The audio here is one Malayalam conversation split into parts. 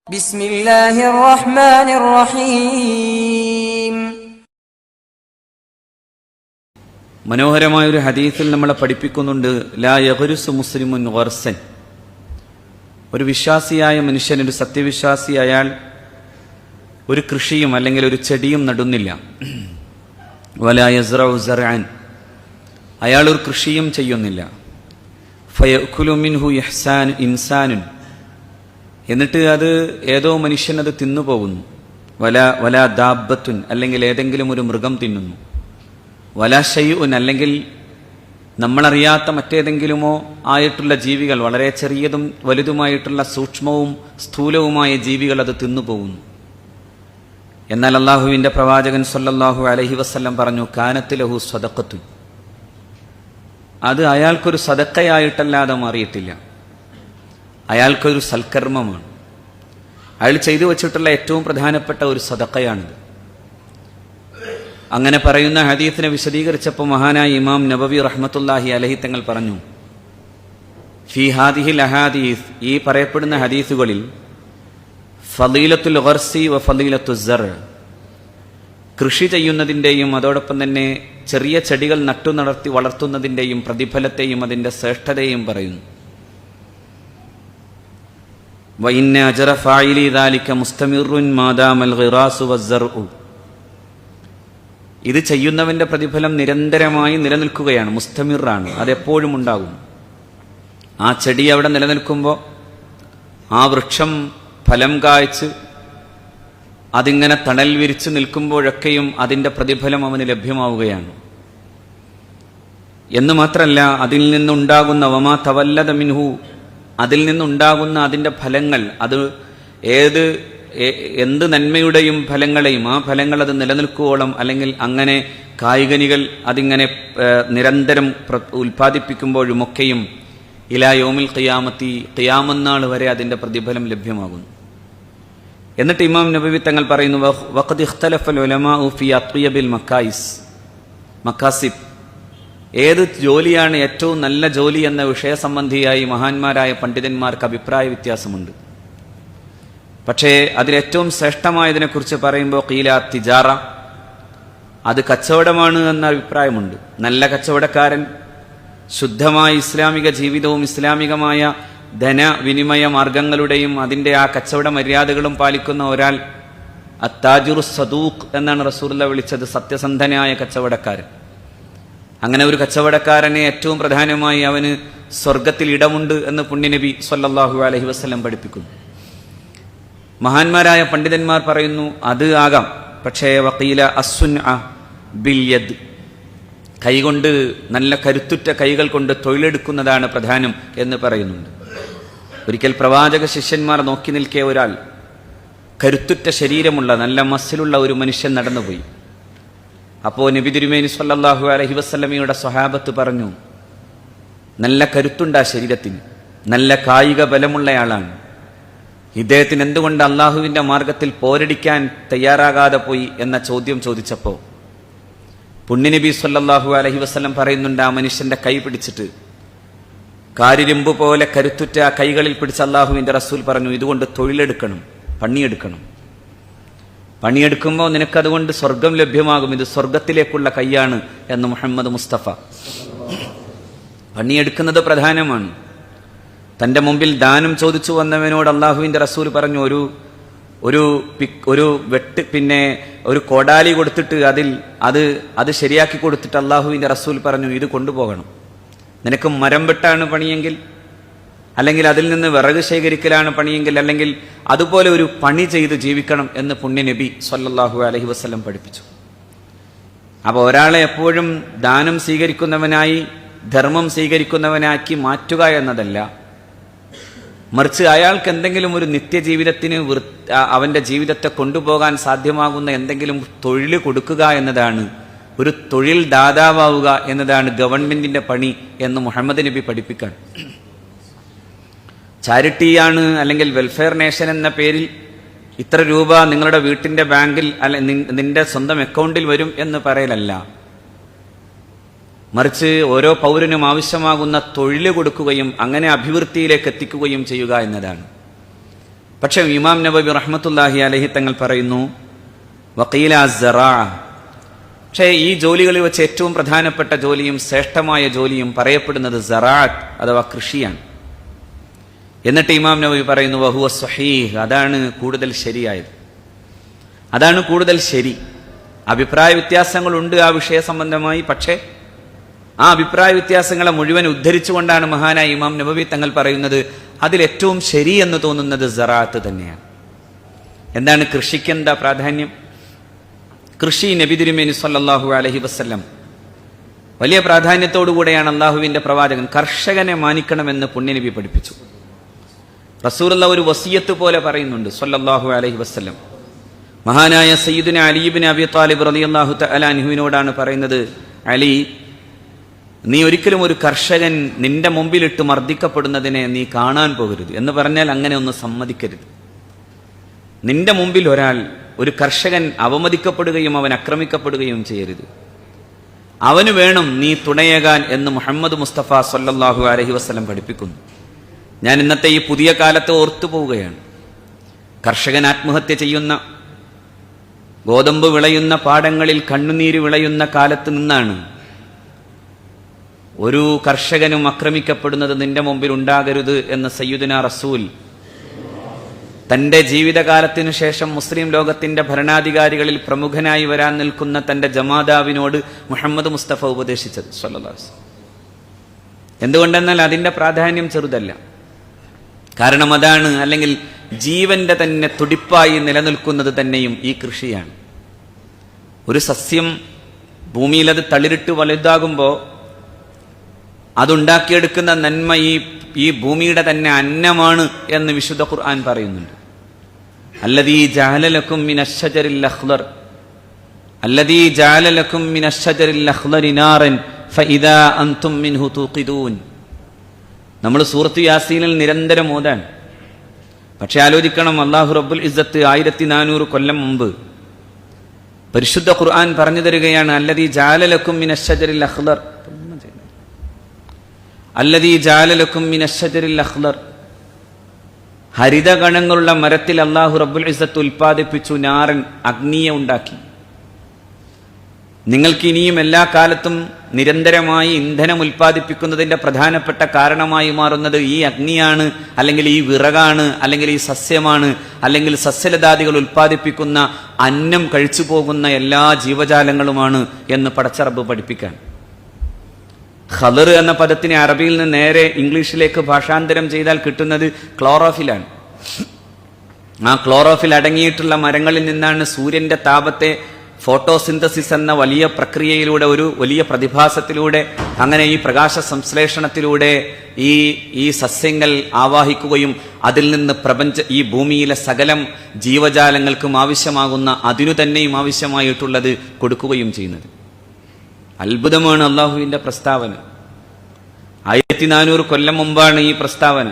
ബിസ്മില്ലാഹിർ റഹ്മാനിർ റഹീം. മനോഹരമായൊരു ഹദീസിൽ നമ്മളെ പഠിപ്പിക്കുന്നുണ്ട്, ലാ യഗ്റുസു മുസ്ലിമുൻ ഗർസൻ. ഒരു വിശ്വാസിയായ മനുഷ്യൻ, ഒരു സത്യവിശ്വാസി, അയാൾ ഒരു കൃഷിയും അല്ലെങ്കിൽ ഒരു ചെടിയും നടുന്നില്ല. വലാ യസ്റഉ സർഅൻ, അയാൾ ഒരു കൃഷിയും ചെയ്യുന്നില്ല. ഫയഅകുലു മിൻഹു ഇൻസാനുൻ, എന്നിട്ട് അത് ഏതോ മനുഷ്യൻ അത് തിന്നുപോകുന്നു. വലാ ദാബത്തുൻ, അല്ലെങ്കിൽ ഏതെങ്കിലും ഒരു മൃഗം തിന്നുന്നു. വലാ ഷൈഉൻ, അല്ലെങ്കിൽ നമ്മളറിയാത്ത മറ്റേതെങ്കിലുമോ ആയിട്ടുള്ള ജീവികൾ, വളരെ ചെറിയതും വലുതുമായിട്ടുള്ള സൂക്ഷ്മവും സ്ഥൂലവുമായ ജീവികൾ അത് തിന്നുപോകുന്നു. എന്നാൽ അള്ളാഹുവിന്റെ പ്രവാചകൻ സല്ലല്ലാഹു അലൈഹി വസല്ലം പറഞ്ഞു, കാനത്ത് ലഹു സദഖത്തുൻ, അത് അയാൾക്കൊരു സദഖയായിട്ടല്ലാതെ മാറിയിട്ടില്ല, അയാൾക്കൊരു സൽക്കർമ്മമാണ്. അയാൾ ചെയ്തു വച്ചിട്ടുള്ള ഏറ്റവും പ്രധാനപ്പെട്ട ഒരു സദഖയാണിത്. അങ്ങനെ പറയുന്ന ഹദീസിനെ വിശദീകരിച്ചപ്പോൾ മഹാനായ ഇമാം നബവി റഹ്മത്തുള്ളാഹി അലൈഹി തങ്ങൾ പറഞ്ഞു, ഫീ ഹാദിഹിൽ അഹാദീസ്, ഈ പറയപ്പെടുന്ന ഹദീസുകളിൽ ഫളീലത്തുൽ ഗർസി വ ഫളീലത്തുസ് സർ, കൃഷി ചെയ്യുന്നതിൻ്റെയും അതോടൊപ്പം തന്നെ ചെറിയ ചെടികൾ നട്ടു നടത്തി വളർത്തുന്നതിൻ്റെയും പ്രതിഫലത്തെയും അതിൻ്റെ ശ്രേഷ്ഠതയെയും പറയുന്നു. വഇന്ന അജ്റ ഫാഇലി ദാലിക മുസ്തമിറുൻ മാദാമൽ ഗിറാസു വസ്സർഉ, ഇത് ചെയ്യുന്നവന്റെ പ്രതിഫലം നിരന്തരമായി നിലനിൽക്കുകയാണ്, മുസ്തമിറാണ്, അതെപ്പോഴും ഉണ്ടാകും. ആ ചെടി അവിടെ നിലനിൽക്കുമ്പോൾ ആ വൃക്ഷം ഫലം കായ്ച്ച് അതിങ്ങനെ തണൽ വിരിച്ച് നിൽക്കുമ്പോഴൊക്കെയും അതിൻ്റെ പ്രതിഫലം അവന് ലഭ്യമാവുകയാണ്. എന്ന് മാത്രമല്ല, അതിൽ നിന്നുണ്ടാകുന്ന വമാ തവല്ലദ മിൻഹു, അതിൽ നിന്നുണ്ടാകുന്ന അതിൻ്റെ ഫലങ്ങൾ, അത് എന്ത് നന്മയുടെയും ഫലങ്ങളെയും, ആ ഫലങ്ങൾ അത് നിലനിൽക്കുവോളം, അല്ലെങ്കിൽ അങ്ങനെ കായികനികൾ അതിങ്ങനെ നിരന്തരം ഉൽപ്പാദിപ്പിക്കുമ്പോഴുമൊക്കെയും ഇലാ യൗമിൽ ഖിയാമത്തി, ഖിയാമന്നാൾ വരെ അതിൻ്റെ പ്രതിഫലം ലഭ്യമാകുന്നു. എന്നിട്ട് ഇമാം നബവി തങ്ങൾ പറയുന്നു, വഖദ് ഇഖ്തലഫൽ ഉലമാഉ ഫീ അത്യ്യബിൽ മക്കാസിബ്, ഏത് ജോലിയാണ് ഏറ്റവും നല്ല ജോലി എന്ന വിഷയസംബന്ധിയായി മഹാന്മാരായ പണ്ഡിതന്മാർക്ക് അഭിപ്രായ വ്യത്യാസമുണ്ട്. പക്ഷേ അതിലേറ്റവും ശ്രേഷ്ഠമായതിനെക്കുറിച്ച് പറയുമ്പോൾ ഖീല തിജാറ, അത് കച്ചവടമാണ് എന്ന അഭിപ്രായമുണ്ട്. നല്ല കച്ചവടക്കാരൻ, ശുദ്ധമായ ഇസ്ലാമിക ജീവിതവും ഇസ്ലാമികമായ ധനവിനിമയ മാർഗങ്ങളുടെയും അതിൻ്റെ ആ കച്ചവട മര്യാദകളും പാലിക്കുന്ന ഒരാൾ, അത്താജിറു സദൂഖ് എന്നാണ് റസൂലുള്ളാഹി വിളിച്ചത്, സത്യസന്ധനായ കച്ചവടക്കാരൻ. അങ്ങനെ ഒരു കച്ചവടക്കാരനെ ഏറ്റവും പ്രധാനമായി അവന് സ്വർഗത്തിൽ ഇടമുണ്ട് എന്ന് പുണ്യനബി സ്വല്ലല്ലാഹു അലൈഹി വസല്ലം പഠിപ്പിക്കുന്നു. മഹാന്മാരായ പണ്ഡിതന്മാർ പറയുന്നു, അത് ആകാം, പക്ഷേ വഖീല അസ്സുൻഅ ബിൽ യദ്, കൈകൊണ്ട്, നല്ല കരുത്തുറ്റ കൈകൾ കൊണ്ട് തൊഴിലെടുക്കുന്നതാണ് പ്രധാനം എന്ന് പറയുന്നുണ്ട്. ഒരിക്കൽ പ്രവാചക ശിഷ്യന്മാർ നോക്കി നിൽക്കെ ഒരാൾ, കരുത്തുറ്റ ശരീരമുള്ള നല്ല മസ്സിലുള്ള ഒരു മനുഷ്യൻ നടന്നുപോയി. അപ്പോൾ നബി തിരുമേനി സ്വല്ലല്ലാഹു അലൈഹി വസല്ലമയുടെ സ്വഹാബത്ത് പറഞ്ഞു, നല്ല കരുത്തുണ്ട് ആ ശരീരത്തിന്, നല്ല കായിക ബലമുള്ളയാളാണ്, ഇദ്ദേഹത്തിന് എന്തുകൊണ്ട് അള്ളാഹുവിന്റെ മാർഗത്തിൽ പോരടിക്കാൻ തയ്യാറാകാതെ പോയി എന്ന ചോദ്യം ചോദിച്ചപ്പോൾ പുണ്യനബി സ്വല്ലല്ലാഹു അലൈഹി വസല്ലം പറയുന്നുണ്ട്, ആ മനുഷ്യന്റെ കൈ പിടിച്ചിട്ട്, കാരിരുമ്പ് പോലെ കരുത്തുറ്റ ആ കൈകളിൽ പിടിച്ച അള്ളാഹുവിന്റെ റസൂൽ പറഞ്ഞു, ഇതുകൊണ്ട് തൊഴിലെടുക്കണം, പണിയെടുക്കണം, പണിയെടുക്കുമ്പോൾ നിനക്കതുകൊണ്ട് സ്വർഗം ലഭ്യമാകും, ഇത് സ്വർഗത്തിലേക്കുള്ള കൈയാണ് എന്ന് മുഹമ്മദ് മുസ്തഫ. പണിയെടുക്കുന്നത് പ്രധാനമാണ്. തന്റെ മുമ്പിൽ ദാനം ചോദിച്ചു വന്നവനോട് അള്ളാഹുവിന്റെ റസൂൽ പറഞ്ഞു, ഒരു കോടാലി കൊടുത്തിട്ട് അത് ശരിയാക്കി കൊടുത്തിട്ട് അള്ളാഹുവിന്റെ റസൂൽ പറഞ്ഞു, ഇത് കൊണ്ടുപോകണം, നിനക്ക് മരം വെട്ടാണ് പണിയെങ്കിൽ, അല്ലെങ്കിൽ അതിൽ നിന്ന് വിറക് ശേഖരിക്കലാണ് പണിയെങ്കിൽ, അല്ലെങ്കിൽ അതുപോലെ ഒരു പണി ചെയ്ത് ജീവിക്കണം എന്ന് പുണ്യനബി സ്വല്ലല്ലാഹു അലൈഹി വസല്ലം പഠിപ്പിച്ചു. അപ്പോൾ ഒരാളെ എപ്പോഴും ദാനം സ്വീകരിക്കുന്നവനായി, ധർമ്മം സ്വീകരിക്കുന്നവനാക്കി മാറ്റുക എന്നതല്ല, മറിച്ച് അയാൾക്ക് എന്തെങ്കിലും ഒരു നിത്യജീവിതത്തിന് അവന്റെ ജീവിതത്തെ കൊണ്ടുപോകാൻ സാധ്യമാകുന്ന എന്തെങ്കിലും തൊഴിൽ കൊടുക്കുക എന്നതാണ്, ഒരു തൊഴിൽ ദാതാവുക എന്നതാണ് ഗവൺമെന്റിന്റെ പണി എന്ന് മുഹമ്മദ് നബി പഠിപ്പിക്കാൻ. ചാരിറ്റിയാണ് അല്ലെങ്കിൽ വെൽഫെയർ നേഷൻ എന്ന പേരിൽ ഇത്ര രൂപ നിങ്ങളുടെ വീട്ടിന്റെ ബാങ്കിൽ നിന്റെ സ്വന്തം അക്കൗണ്ടിൽ വരും എന്ന് പറയലല്ല, മറിച്ച് ഓരോ പൗരനും ആവശ്യമാകുന്ന തൊഴിൽ കൊടുക്കുകയും അങ്ങനെ അഭിവൃദ്ധിയിലേക്ക് എത്തിക്കുകയും ചെയ്യുക എന്നതാണ്. പക്ഷെ ഇമാം നബവി റഹ്മത്തുള്ളാഹി അലൈഹി തങ്ങൾ പറയുന്നു വഖീല അസ്സറാ, പക്ഷേ ഈ ജോലികളിൽ വെച്ച് ഏറ്റവും പ്രധാനപ്പെട്ട ജോലിയും ശ്രേഷ്ഠമായ ജോലിയും പറയപ്പെടുന്നത് സറാഅത്ത് അഥവാ കൃഷിയാണ്. എന്നിട്ട് ഇമാം നബവി പറയുന്നു വഹുവ സ്വഹീഹ്, അതാണ് കൂടുതൽ ശരിയായത്, അതാണ് കൂടുതൽ ശരി. അഭിപ്രായ വ്യത്യാസങ്ങളുണ്ട് ആ വിഷയ സംബന്ധമായി, പക്ഷേ ആ അഭിപ്രായ വ്യത്യാസങ്ങളെ മുഴുവൻ ഉദ്ധരിച്ചുകൊണ്ടാണ് മഹാനായ ഇമാം നബവി തങ്ങൾ പറയുന്നത് അതിലേറ്റവും ശരി എന്ന് തോന്നുന്നത് സറാഅത്ത് തന്നെയാണ്. എന്താണ് കൃഷിക്കെന്താ പ്രാധാന്യം? കൃഷി നബി തിരുമേനി സല്ലല്ലാഹു അലൈഹി വസല്ലം വലിയ പ്രാധാന്യത്തോടുകൂടെയാണ് അള്ളാഹുവിന്റെ പ്രവാചകൻ കർഷകനെ മാനിക്കണമെന്ന് പുണ്യനബി പഠിപ്പിച്ചു. റസൂലുള്ളാഹി ഒരു വസിയത്ത് പോലെ പറയുന്നുണ്ട് സല്ലല്ലാഹു അലൈഹി വസല്ലം. മഹാനായ സയ്യിദുന അലി ഇബ്നു അബി ത്വാലിബ് റളിയല്ലാഹു തആല അൻഹുവിനോടാണ് പറയുന്നത്, അലി, നീ ഒരിക്കലും ഒരു കർഷകൻ നിന്റെ മുമ്പിലിട്ട് മർദ്ദിക്കപ്പെടുന്നതിനെ നീ കാണാൻ പോകരുത്. എന്ന് പറഞ്ഞാൽ അങ്ങനെ ഒന്ന് സമ്മതിക്കരുത്. നിന്റെ മുമ്പിൽ ഒരു കർഷകൻ അവമതിക്കപ്പെടുകയും അവൻ ആക്രമിക്കപ്പെടുകയും ചെയ്യരുത്. അവന് വേണം നീ തുണയേകാൻ എന്ന് മുഹമ്മദ് മുസ്തഫ സല്ലല്ലാഹു അലൈഹി വസല്ലം പഠിപ്പിക്കുന്നു. ഞാൻ ഇന്നത്തെ ഈ പുതിയ കാലത്ത് ഓർത്തു പോവുകയാണ്. കർഷകൻ ആത്മഹത്യ ചെയ്യുന്ന, ഗോതമ്പ് വിളയുന്ന പാടങ്ങളിൽ കണ്ണുനീര് വിളയുന്ന കാലത്ത് നിന്നാണ് ഒരു കർഷകനും ആക്രമിക്കപ്പെടുന്നത് നിന്റെ മുമ്പിൽ ഉണ്ടാകരുത് എന്ന് സയ്യിദുനാ റസൂൽ തന്റെ ജീവിതകാലത്തിനു ശേഷം മുസ്ലിം ലോകത്തിന്റെ ഭരണാധികാരികളിൽ പ്രമുഖനായി വരാൻ നിൽക്കുന്ന തന്റെ ജമാതാവിനോട് മുഹമ്മദ് മുസ്തഫ ഉപദേശിച്ചത് സ്വല്ലല്ലാഹു അലൈഹി വസല്ലം. എന്തുകൊണ്ടെന്നാൽ അതിന്റെ പ്രാധാന്യം ചെറുതല്ല. കാരണം അതാണ്, അല്ലെങ്കിൽ ജീവന്റെ തന്നെ തുടിപ്പായി നിലനിൽക്കുന്നത് തന്നെയും ഈ കൃഷിയാണ്. ഒരു സസ്യം ഭൂമിയിൽ അത് തളിരിട്ട് വലുതാകുമ്പോൾ അതുണ്ടാക്കിയെടുക്കുന്ന നന്മ ഈ ഭൂമിയുടെ തന്നെ അന്നമാണ് എന്ന് വിശുദ്ധ ഖുർആൻ പറയുന്നുണ്ട്. അല്ലദീ ജഅല ലക്കും മിനശ്ശജരിൽ അഖ്ളർ അല്ലദീ ജഅല ലക്കും മിനശ്ശജരിൽ അഖ്ളരി നാറൻ ഫഇദാ അൻതും മിൻഹു തൂഖിദൂൻ. നമ്മൾ സൂറത്ത് യാസീനിൽ നിരന്തരം ഓതാണ്. പക്ഷെ ആലോചിക്കണം, അല്ലാഹു റബ്ബുൽ ഇസ്സത്ത് 1400 കൊല്ലം മുമ്പ് പരിശുദ്ധ ഖുർആൻ പറഞ്ഞു തരികയാണ്, അല്ലദീ ജഅല ലക്കും മിനശ്ശജരിൽ അഖ്ളർ അല്ലദീ ജഅല ലക്കും മിനശ്ശജരിൽ അഖ്ളർ. ഹരിതഗണങ്ങളുള്ള മരത്തിൽ അല്ലാഹു റബ്ബുൽ ഇസ്സത്ത് ഉൽപ്പാദിപ്പിച്ചു നാറൻ, അഗ്നിയെ ഉണ്ടാക്കി. നിങ്ങൾക്ക് ഇനിയും എല്ലാ കാലത്തും നിരന്തരമായി ഇന്ധനം ഉൽപ്പാദിപ്പിക്കുന്നതിന്റെ പ്രധാനപ്പെട്ട കാരണമായി മാറുന്നത് ഈ അഗ്നിയാണ്, അല്ലെങ്കിൽ ഈ വിറകാണ്, അല്ലെങ്കിൽ ഈ സസ്യമാണ്, അല്ലെങ്കിൽ സസ്യലതാദികൾ ഉൽപ്പാദിപ്പിക്കുന്ന അന്നം കഴിച്ചു പോകുന്ന എല്ലാ ജീവജാലങ്ങളുമാണ് എന്ന് പടച്ച റബ്ബ് പഠിപ്പിക്കാൻ. ഖദർ എന്ന പദത്തിനെ അറബിയിൽ നിന്ന് നേരെ ഇംഗ്ലീഷിലേക്ക് ഭാഷാന്തരം ചെയ്താൽ കിട്ടുന്നത് ക്ലോറോഫിലാണ്. ആ ക്ലോറോഫിൽ അടങ്ങിയിട്ടുള്ള മരങ്ങളിൽ നിന്നാണ് സൂര്യന്റെ താപത്തെ ഫോട്ടോസിന്തസിസ് എന്ന വലിയ പ്രക്രിയയിലൂടെ, ഒരു വലിയ പ്രതിഭാസത്തിലൂടെ, അങ്ങനെ ഈ പ്രകാശ സംശ്ലേഷണത്തിലൂടെ ഈ സസ്യങ്ങൾ ആവാഹിക്കുകയും അതിൽ നിന്ന് ഈ ഭൂമിയിലെ സകലം ജീവജാലങ്ങൾക്കും ആവശ്യമാകുന്ന, അതിനു തന്നെയും ആവശ്യമായിട്ടുള്ളത് കൊടുക്കുകയും ചെയ്യുന്നത്. അത്ഭുതമാണ് അള്ളാഹുവിന്റെ പ്രസ്താവന. 1400 കൊല്ലം മുമ്പാണ് ഈ പ്രസ്താവന.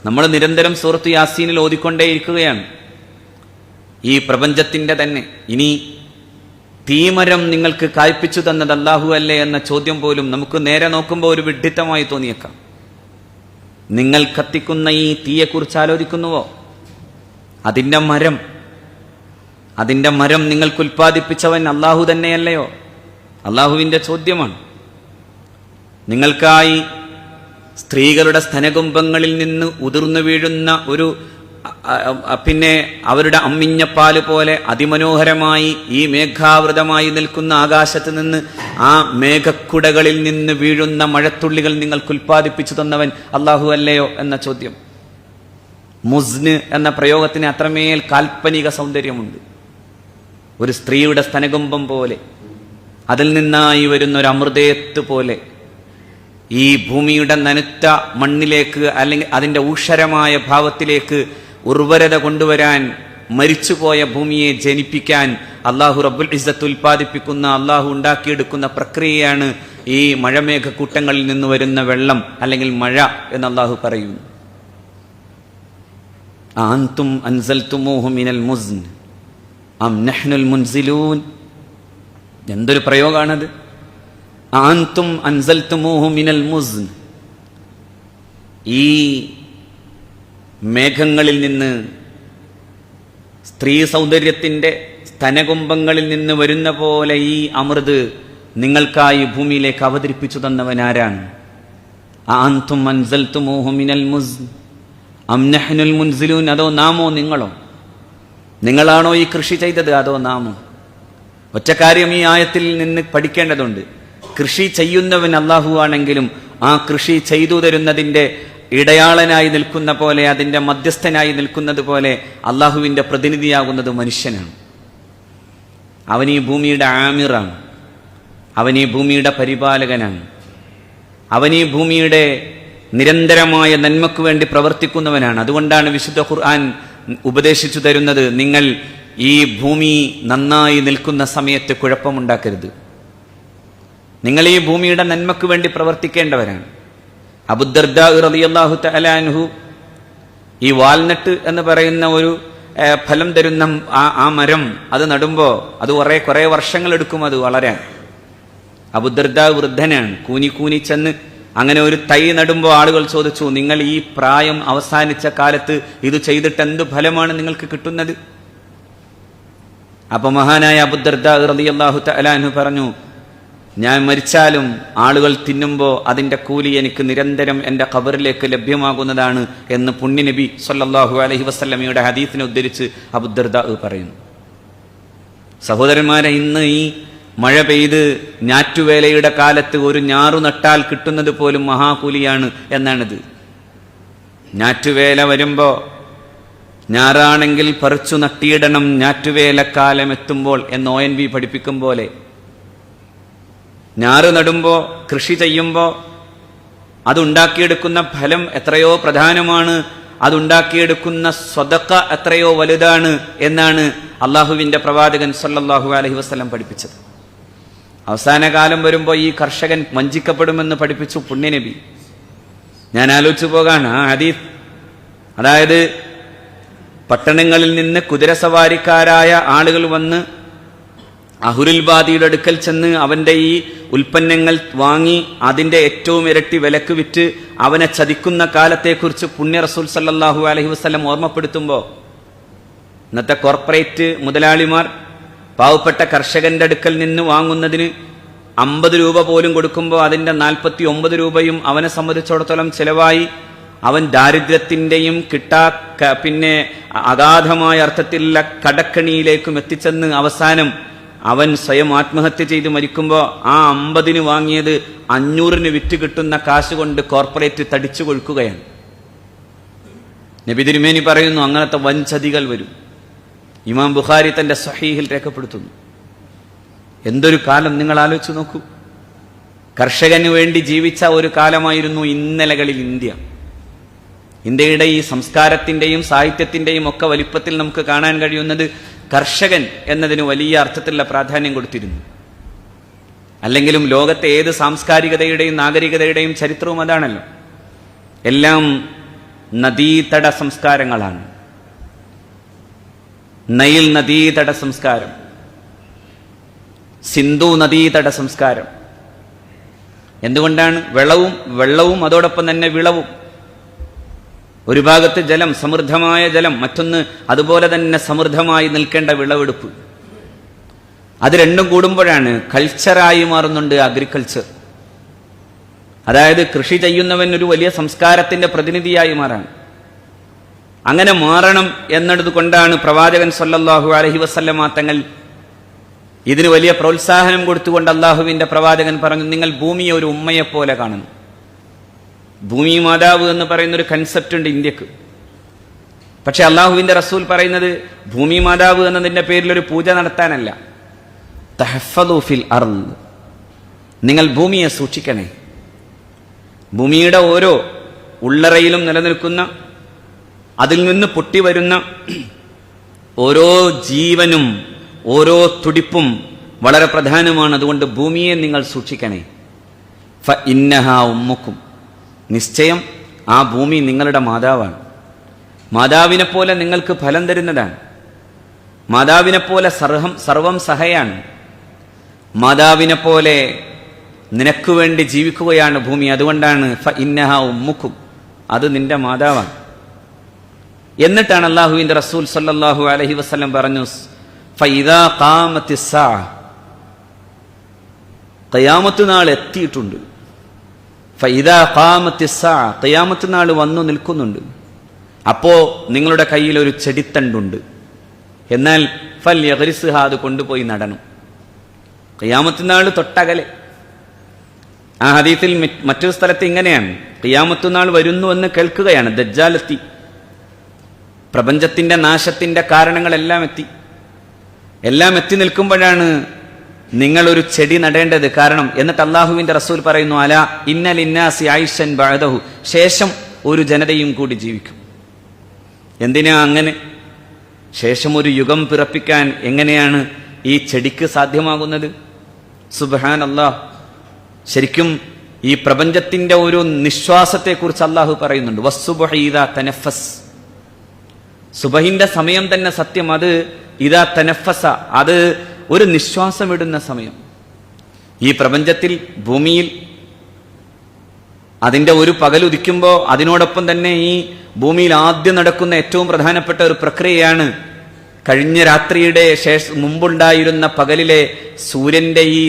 നമ്മൾ നിരന്തരം സൂറത്ത് യാസീനിൽ ഓതിക്കൊണ്ടേയിരിക്കുകയാണ്. ഈ പ്രപഞ്ചത്തിന്റെ തന്നെ ഇനി തീമരം നിങ്ങൾക്ക് കായ്പിച്ചു തന്നത് അല്ലാഹു അല്ലേ എന്ന ചോദ്യം പോലും നമുക്ക് നേരെ നോക്കുമ്പോൾ ഒരു വിഡ്ഢിത്തമായി തോന്നിയേക്കാം. നിങ്ങൾ കത്തിക്കുന്ന ഈ തീയെക്കുറിച്ച് ആലോചിക്കുന്നുവോ? അതിന്റെ മരം നിങ്ങൾക്ക് ഉൽപ്പാദിപ്പിച്ചവൻ അല്ലാഹു തന്നെയല്ലയോ? അല്ലാഹുവിന്റെ ചോദ്യമാണ്. നിങ്ങൾക്കായി സ്ത്രീകളുടെ സ്തനകുംഭങ്ങളിൽ നിന്ന് ഉതിർന്നു വീഴുന്ന പിന്നെ അവരുടെ അമ്മിഞ്ഞപ്പാല് പോലെ അതിമനോഹരമായി ഈ മേഘാവൃതമായി നിൽക്കുന്ന ആകാശത്ത് നിന്ന് ആ മേഘക്കുടകളിൽ നിന്ന് വീഴുന്ന മഴത്തുള്ളികൾ നിങ്ങൾക്ക് ഉൽപ്പാദിപ്പിച്ചു തന്നവൻ അല്ലാഹു അല്ലയോ എന്ന ചോദ്യം. മുസ്ന് എന്ന പ്രയോഗത്തിന് അത്രമേൽ കാൽപ്പനിക സൗന്ദര്യമുണ്ട്. ഒരു സ്ത്രീയുടെ സ്തനകുംഭം പോലെ, അതിൽ നിന്നായി വരുന്ന ഒരു അമൃതേത്ത് പോലെ ഈ ഭൂമിയുടെ നനുത്ത മണ്ണിലേക്ക്, അല്ലെങ്കിൽ അതിൻ്റെ ഊഷരമായ ഭാവത്തിലേക്ക് ഉർവരത കൊണ്ടുവരാൻ, മരിച്ചുപോയ ഭൂമിയെ ജനിപ്പിക്കാൻ അല്ലാഹു റബ്ബുൽ ഇസ്സത്ത് ഉൽപ്പാദിപ്പിക്കുന്ന, അല്ലാഹു ഉണ്ടാക്കിയെടുക്കുന്ന പ്രക്രിയയാണ് ഈ മഴമേഘക്കൂട്ടങ്ങളിൽ നിന്ന് വരുന്ന വെള്ളം, അല്ലെങ്കിൽ മഴ എന്ന് അല്ലാഹു പറയുന്നു. അൻതും അൻസൽതുമൂഹു മിനൽ മുസ്ൻ അം നഹ്നുൽ മുൻസിലൂൻ. എന്തൊരു പ്രയോഗമാണത്! അൻതും അൻസൽതുമൂഹു മിനൽ മുസ്ൻ. ഈ മേഘങ്ങളിൽ നിന്ന്, സ്ത്രീ സൗന്ദര്യത്തിന്റെ സ്തനകുംഭങ്ങളിൽ നിന്ന് വരുന്ന പോലെ ഈ അമൃത് നിങ്ങൾക്കായി ഭൂമിയിലേക്ക് അവതരിപ്പിച്ചു തന്നവനാരാണ്? അഅൻതും അൻസൽതുമൂഹു മിനൽ മുസ്ൻ അം നഹ്നുൽ മുൻസിലൂൻ? അതോ നാമോ നിങ്ങളോ? നിങ്ങളാണോ ഈ കൃഷി ചെയ്തത്, അതോ നാമോ? ഒറ്റ കാര്യം ഈ ആയത്തിൽ നിന്ന് പഠിക്കേണ്ടതുണ്ട്. കൃഷി ചെയ്യുന്നവൻ അല്ലാഹു ആണെങ്കിലും ആ കൃഷി ചെയ്തു തരുന്നതിന്റെ ഇടയാളനായി നിൽക്കുന്ന പോലെ, അതിന്റെ മധ്യസ്ഥനായി നിൽക്കുന്നത് പോലെ അള്ളാഹുവിന്റെ പ്രതിനിധിയാകുന്നത് മനുഷ്യനാണ്. അവൻ ഈ ഭൂമിയുടെ ആമിറാണ്, അവൻ ഈ ഭൂമിയുടെ പരിപാലകനാണ്, അവൻ ഈ ഭൂമിയുടെ നിരന്തരമായ നന്മയ്ക്ക് വേണ്ടി പ്രവർത്തിക്കുന്നവനാണ്. അതുകൊണ്ടാണ് വിശുദ്ധ ഖുർആൻ ഉപദേശിച്ചു തരുന്നത്, നിങ്ങൾ ഈ ഭൂമി നന്നായി നിൽക്കുന്ന സമയത്ത് കുഴപ്പമുണ്ടാക്കരുത്. നിങ്ങൾ ഈ ഭൂമിയുടെ നന്മയ്ക്ക് വേണ്ടി പ്രവർത്തിക്കേണ്ടവരാണ്. അബൂദർദാ റളിയല്ലാഹു തആല അൻഹു ഈ വാൽനട്ട് എന്ന് പറയുന്ന ഒരു ഫലം തരുന്ന ആ മരം അത് നടുമ്പോൾ അത് കുറെ വർഷങ്ങൾ എടുക്കും അത് വളരാൻ. അബൂദർദാ വൃദ്ധനാണ്, കൂനി ചെന്ന് അങ്ങനെ ഒരു തൈ നടുമ്പോൾ ആളുകൾ ചോദിച്ചു, നിങ്ങൾ ഈ പ്രായം അവസാനിച്ച കാലത്ത് ഇത് ചെയ്തിട്ട് എന്ത് ഫലമാണ് നിങ്ങൾക്ക് കിട്ടുന്നത്? അപ്പൊ മഹാനായ അബൂദർദാ റളിയല്ലാഹു തആല അൻഹു പറഞ്ഞു, ഞാൻ മരിച്ചാലും ആളുകൾ തിന്നുമ്പോൾ അതിന്റെ കൂലി എനിക്ക് നിരന്തരം എൻ്റെ ഖബറിലേക്ക് ലഭ്യമാകുന്നതാണ് എന്ന് പുണ്യനബി സല്ലല്ലാഹു അലൈഹി വസല്ലമയുടെ ഹദീസിനെ ഉദ്ധരിച്ച് അബൂദർദാ പറയുന്നു. സഹോദരന്മാരെ, ഇന്ന് ഈ മഴ പെയ്ത് ഞാറ്റുവേലയുടെ കാലത്ത് ഒരു ഞാറു നട്ടാൽ കിട്ടുന്നത് പോലും മഹാകൂലിയാണ് എന്നാണിത്. ഞാറ്റുവേല വരുമ്പോ ഞാറാണെങ്കിൽ പറിച്ചു നട്ടിയിടണം ഞാറ്റുവേലക്കാലം എത്തുമ്പോൾ എന്ന് ONV പഠിപ്പിക്കും പോലെ, ഞാറ് നടുമ്പോ, കൃഷി ചെയ്യുമ്പോ അതുണ്ടാക്കിയെടുക്കുന്ന ഫലം എത്രയോ പ്രധാനമാണ്, അതുണ്ടാക്കിയെടുക്കുന്ന സ്വതക്ക എത്രയോ വലുതാണ് എന്നാണ് അള്ളാഹുവിന്റെ പ്രവാചകൻ സല്ലല്ലാഹു അലൈഹി വസല്ലം പഠിപ്പിച്ചത്. അവസാന കാലം വരുമ്പോൾ ഈ കർഷകൻ വഞ്ചിക്കപ്പെടുമെന്ന് പഠിപ്പിച്ചു പുണ്യനബി. ഞാൻ ആലോചിച്ചു പോകാണ് ആ ഹദീസ്. അതായത് പട്ടണങ്ങളിൽ നിന്ന് കുതിരസവാരിക്കാരായ ആളുകൾ വന്ന് അഹുരുൽ ബാദിയുടെ അടുക്കൽ ചെന്ന് അവന്റെ ഈ ഉൽപ്പന്നങ്ങൾ വാങ്ങി അതിന്റെ ഏറ്റവും ഇരട്ടി വിലക്ക് വിറ്റ് അവനെ ചതിക്കുന്ന കാലത്തെക്കുറിച്ച് പുണ്യ റസൂൽ സല്ലല്ലാഹു അലൈഹി വസല്ലം ഓർമ്മപ്പെടുത്തുമ്പോൾ, ഇന്നത്തെ കോർപ്പറേറ്റ് മുതലാളിമാർ പാവപ്പെട്ട കർഷകന്റെ അടുക്കൽ നിന്ന് വാങ്ങുന്നതിന് 50 രൂപ പോലും കൊടുക്കുമ്പോൾ അതിന്റെ 49 രൂപയും അവനെ സംബന്ധിച്ചിടത്തോളം ചിലവായി അവൻ ദാരിദ്ര്യത്തിന്റെയും പിന്നെ അഗാധമായ അർത്ഥത്തിലുള്ള കടക്കണിയിലേക്കും എത്തിച്ചെന്ന് അവസാനം അവൻ സ്വയം ആത്മഹത്യ ചെയ്ത് മരിക്കുമ്പോൾ ആ 50 വാങ്ങിയത് 500 വിറ്റ് കിട്ടുന്ന കാശ് കൊണ്ട് കോർപ്പറേറ്റ് തടിച്ചു കൊഴുക്കുകയാണ്. നബി തിരുമേനി പറയുന്നു, അങ്ങനത്തെ വൻചതികൾ വരും. ഇമാം ബുഖാരി തന്റെ സഹീഹിൽ രേഖപ്പെടുത്തുന്നു. എന്തൊരു കാലം നിങ്ങൾ ആലോചിച്ചു നോക്കൂ. കർഷകന് വേണ്ടി ജീവിച്ച ഒരു കാലമായിരുന്നു ഇന്നലകളിൽ ഇന്ത്യ. ഇന്ത്യയുടെ ഈ സംസ്കാരത്തിന്റെയും സാഹിത്യത്തിന്റെയും ഒക്കെ വലിപ്പത്തിൽ നമുക്ക് കാണാൻ കഴിയുന്നത് കർഷകൻ എന്നതിന് വലിയ അർത്ഥത്തിലുള്ള പ്രാധാന്യം കൊടുത്തിരുന്നു. അല്ലെങ്കിലും ലോകത്തെ ഏത് സാംസ്കാരികതയുടെയും നാഗരികതയുടെയും ചരിത്രവും അതാണല്ലോ. എല്ലാം നദീതട സംസ്കാരങ്ങളാണ്. നൈൽ നദീതട സംസ്കാരം, സിന്ധു നദീതട സംസ്കാരം. എന്തുകൊണ്ടാണ്? വെള്ളവും അതോടൊപ്പം തന്നെ വിളവും. ഒരു ഭാഗത്ത് ജലം, സമൃദ്ധമായ ജലം, മറ്റൊന്ന് അതുപോലെ തന്നെ സമൃദ്ധമായി നിൽക്കേണ്ട വിളവെടുപ്പ്. അത് രണ്ടും കൂടുമ്പോഴാണ് കൾച്ചറായി മാറുന്നുണ്ട് അഗ്രികൾച്ചർ. അതായത് കൃഷി ചെയ്യുന്നവൻ ഒരു വലിയ സംസ്കാരത്തിന്റെ പ്രതിനിധിയായി മാറാണ്. അങ്ങനെ മാറണം എന്നതുകൊണ്ടാണ് പ്രവാചകൻ സല്ലല്ലാഹു അലൈഹി വസല്ലമ തങ്ങൾ ഇതിന് വലിയ പ്രോത്സാഹനം കൊടുത്തുകൊണ്ട് അള്ളാഹുവിന്റെ പ്രവാചകൻ പറഞ്ഞു, നിങ്ങൾ ഭൂമിയെ ഒരു ഉമ്മയെപ്പോലെ കാണുന്നു. ഭൂമി മാതാവ് എന്ന് പറയുന്ന ഒരു കൺസെപ്റ്റ് ഉണ്ട് ഇന്ത്യക്ക്. പക്ഷെ അള്ളാഹുവിന്റെ റസൂൽ പറയുന്നത് ഭൂമി മാതാവ് എന്നതിന്റെ പേരിൽ ഒരു പൂജ നടത്താനല്ല. തഹഫദു ഫിൽ അർള്, നിങ്ങൾ ഭൂമിയെ സൂക്ഷിക്കണേ. ഭൂമിയുടെ ഓരോ ഉള്ളറയിലും നിലനിൽക്കുന്ന, അതിൽ നിന്ന് പൊട്ടിവരുന്ന ഓരോ ജീവനും ഓരോ തുടിപ്പും വളരെ പ്രധാനമാണ്. അതുകൊണ്ട് ഭൂമിയെ നിങ്ങൾ സൂക്ഷിക്കണേ. ഫ ഇന്നഹാ ഉമ്മുക്കും, നിശ്ചയം ആ ഭൂമി നിങ്ങളുടെ മാതാവാണ്. മാതാവിനെ പോലെ നിങ്ങൾക്ക് ഫലം തരുന്നതാണ്. മാതാവിനെ പോലെ സർവം സഹയാണ്. മാതാവിനെ പോലെ നിനക്ക് വേണ്ടി ജീവിക്കുകയാണ് ഭൂമി. അതുകൊണ്ടാണ് ഫ ഇന്നഹാ ഉമ്മുക്കും, അത് നിന്റെ മാതാവാണ്. എന്നിട്ടാണ് അല്ലാഹുവിന്റെ റസൂൽ സല്ലല്ലാഹു അലൈഹി വസല്ലം പറഞ്ഞു, ഫൈദാ ഖാമത്തിസ്സാ, ഖിയാമത്ത് നാൾ എത്തിയിട്ടുണ്ട്. ഫൈദാ ഖാമത്തിസ്സാ, ഖിയാമത്ത് നാൾ വന്നു നിൽക്കുന്നുണ്ട്. അപ്പോ നിങ്ങളുടെ കയ്യിൽ ഒരു ചെടിത്തണ്ടുണ്ട്, എന്നാൽ ഫൽയഗ്രിസ്ഹ, അത് കൊണ്ടുപോയി നടണം. ഖിയാമത്ത് നാൾ തൊട്ടകലെ. ആ ഹദീസിൽ മറ്റൊരു സ്ഥലത്ത് ഇങ്ങനെയാണ്, ഖിയാമത്ത് നാൾ വരുന്നു എന്ന് കേൾക്കുകയാണ്, ദജ്ജാലെത്തി, പ്രപഞ്ചത്തിന്റെ നാശത്തിന്റെ കാരണങ്ങളെല്ലാം എത്തി. എല്ലാം എത്തി നിൽക്കുമ്പോഴാണ് നിങ്ങളൊരു ചെടി നടേണ്ടത്. കാരണം എന്നിട്ട് അല്ലാഹുവിന്റെ റസൂൽ പറയുന്നു, അല ഇന്ന ലിന്നാസി ആയിഷൻ ബഅദഹു, ശേഷം ഒരു ജനതയും കൂടി ജീവിക്കും. എന്തിനാ അങ്ങനെ? ശേഷം ഒരു യുഗം പിറപ്പിക്കാൻ എങ്ങനെയാണ് ഈ ചെടിക്ക് സാധ്യമാകുന്നത്? സുബ്ഹാനല്ലാഹ്. ശരിക്കും ഈ പ്രപഞ്ചത്തിന്റെ ഒരു നിശ്വാസത്തെക്കുറിച്ച് അല്ലാഹു പറയുന്നുണ്ട്, വസ്സുബ്ഹി ഇദാ തനഫസ്, സുബഹിന്റെ സമയം തന്നെ സത്യം, അത് ഇദാ തനഫസ, അത് ഒരു നിശ്വാസമിടുന്ന സമയം. ഈ പ്രപഞ്ചത്തിൽ, ഭൂമിയിൽ അതിന്റെ ഒരു പകൽ ഉദിക്കുമ്പോൾ അതിനോടൊപ്പം തന്നെ ഈ ഭൂമിയിൽ ആദ്യം നടക്കുന്ന ഏറ്റവും പ്രധാനപ്പെട്ട ഒരു പ്രക്രിയയാണ് കഴിഞ്ഞ രാത്രിയുടെ മുമ്പുണ്ടായിരുന്ന പകലിലെ സൂര്യന്റെ ഈ